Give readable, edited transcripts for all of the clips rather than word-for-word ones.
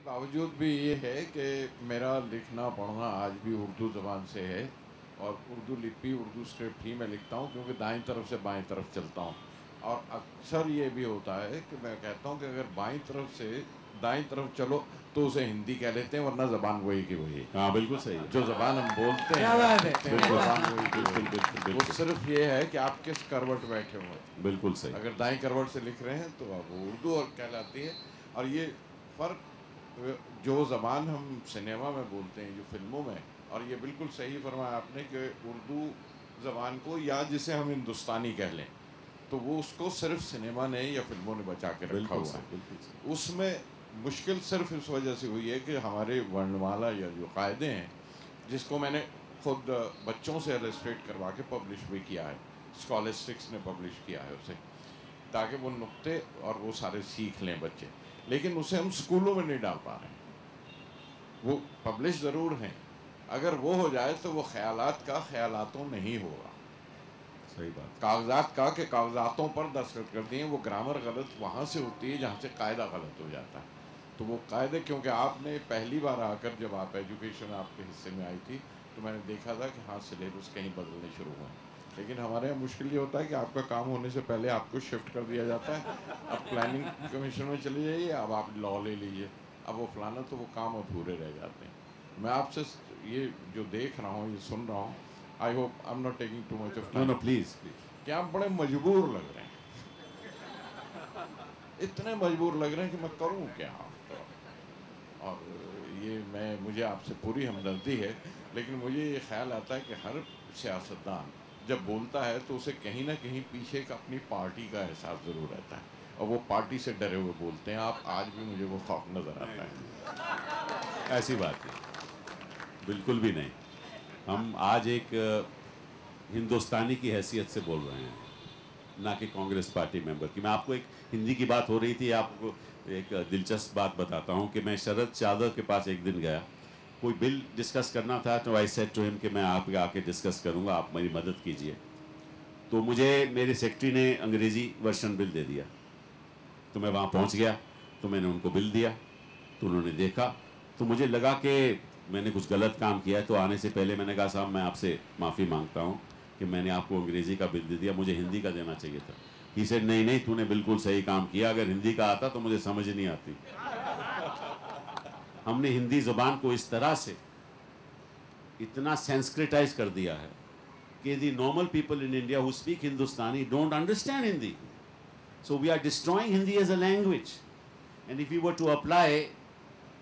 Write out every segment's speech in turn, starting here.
बावजूद भी ये है कि मेरा लिखना पढ़ना आज भी उर्दू ज़बान से है और उर्दू लिपि उर्दू स्क्रिप्ट ही मैं लिखता हूँ, क्योंकि दाईं तरफ से बाईं तरफ चलता हूँ। और अक्सर ये भी होता है कि मैं कहता हूँ कि अगर बाईं तरफ से दाईं तरफ चलो तो उसे हिंदी कह लेते हैं, वरना ज़बान वही की वही। हाँ बिल्कुल सही है। जो ज़बान हम बोलते हैं ज़बान वही की वही। वो सिर्फ ये है कि आप किस करवट बैठे हुए हैं। बिल्कुल सही। अगर दाईं करवट से लिख रहे हैं तो अब वो उर्दू और कहलाती है। और ये फ़र्क जो ज़बान हम सिनेमा में बोलते हैं, जो फिल्मों में, और ये बिल्कुल सही फरमाया आपने कि उर्दू ज़बान को या जिसे हम हिंदुस्तानी कह लें तो वो उसको सिर्फ सिनेमा ने या फिल्मों ने बचा के रखा हुआ है। उसमें मुश्किल सिर्फ इस वजह से हुई है कि हमारे वर्णमाला या जो कायदे हैं, जिसको मैंने खुद बच्चों से इलस्ट्रेट करवा के पब्लिश भी किया है, स्कॉलस्टिक्स ने पब्लिश किया है उसे, ताकि वो नुक्ते और वो सारे सीख लें बच्चे, लेकिन उसे हम स्कूलों में नहीं डाल पा रहे हैं। वो पब्लिश ज़रूर हैं, अगर वो हो जाए तो वो ख्यालात का ख्यालातों नहीं होगा। सही बात। कागजात का के कागजातों पर दस्तखत कर दिए, वो ग्रामर गलत वहाँ से होती है जहाँ से कायदा गलत हो जाता है। तो वो कायदे, क्योंकि आपने पहली बार आकर जब आप एजुकेशन आपके हिस्से में आई थी तो मैंने देखा था कि हाँ सिलेबस कहीं बदलने शुरू हुए, लेकिन हमारे यहाँ मुश्किल ये होता है कि आपका काम होने से पहले आपको शिफ्ट कर दिया जाता है। अब प्लानिंग कमीशन में चले जाइए, अब आप लॉ ले लीजिए, अब वो फलाना, तो वो काम अधूरे रह जाते हैं। मैं आपसे ये जो देख रहा हूँ, ये सुन रहा हूँ, I hope I am not taking too much of time. No please please. कि आप बड़े मजबूर लग रहे हैं, इतने मजबूर लग रहे हैं कि मैं करूं क्या। और ये मुझे आपसे पूरी हमदर्दी है, लेकिन मुझे ये ख्याल आता है कि हर सियासतदान जब बोलता है तो उसे कहीं ना कहीं पीछे का अपनी पार्टी का एहसास ज़रूर रहता है, और वो पार्टी से डरे हुए बोलते हैं। आप आज भी मुझे वो खौफ नज़र आता है। ऐसी बात नहीं, बिल्कुल भी नहीं। हम आज एक हिंदुस्तानी की हैसियत से बोल रहे हैं, ना कि कांग्रेस पार्टी मेंबर की। मैं आपको एक हिंदी की बात हो रही थी, आपको एक दिलचस्प बात बताता हूं कि मैं शरद यादव के पास एक दिन गया, कोई बिल डिस्कस करना था, तो आई सेड टू हिम कि मैं आप आके डिस्कस करूंगा, आप मेरी मदद कीजिए। तो मुझे मेरे सेक्रेटरी ने अंग्रेज़ी वर्शन बिल दे दिया, तो मैं वहाँ पहुँच गया, तो मैंने उनको बिल दिया, तो उन्होंने देखा, तो मुझे लगा कि मैंने कुछ गलत काम किया है। तो आने से पहले मैंने कहा साहब मैं आपसे माफ़ी मांगता हूँ कि मैंने आपको अंग्रेज़ी का बिल दे दिया, मुझे हिंदी का देना चाहिए था। ही सेड नहीं नहीं, तूने बिल्कुल सही काम किया, अगर हिंदी का आता तो मुझे समझ नहीं आती। हमने हिंदी ज़ुबान को इस तरह से इतना संस्कृताइज कर दिया है कि the normal people in India who speak Hindustani don't understand Hindi. So we are destroying Hindi as a language, and if you were to apply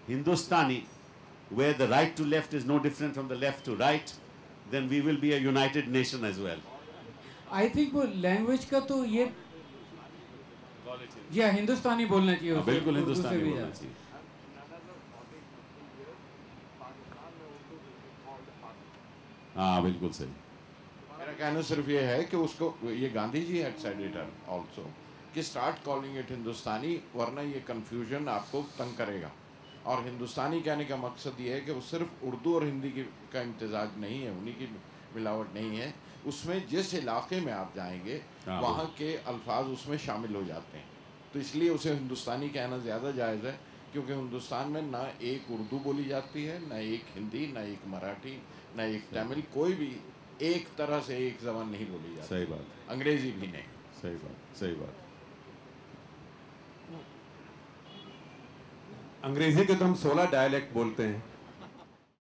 Hindustani where the right to left is no different from the left to right, then we will be a united nation as well. I think वो language का तो ये जी हिंदुस्तानी बोलना चाहिए, बिल्कुल हिंदुस्तानी बोलना चाहिए। हाँ बिल्कुल सही। मेरा कहना सिर्फ ये है कि उसको, ये Gandhi ji had said it also, कि स्टार्ट कॉलिंग इट हिंदुस्तानी, वरना ये कंफ्यूजन आपको तंग करेगा। और हिंदुस्तानी कहने का मकसद ये है कि वो सिर्फ उर्दू और हिंदी का इम्तिजाज नहीं है, उन्हीं की मिलावट नहीं है, उसमें जिस इलाके में आप जाएंगे वहाँ के अल्फाज उसमें शामिल हो जाते हैं। तो इसलिए उसे हिंदुस्तानी कहना ज़्यादा जायज़ है, क्योंकि हिंदुस्तान में ना एक उर्दू बोली जाती है, ना एक हिंदी, ना एक मराठी, ना एक तमिल, कोई भी एक तरह से एक ज़बान नहीं बोली जाती। सही बात। अंग्रेज़ी भी नहीं। सही बात, सही बात। अंग्रेजी के तो हम 16 डायलेक्ट बोलते हैं,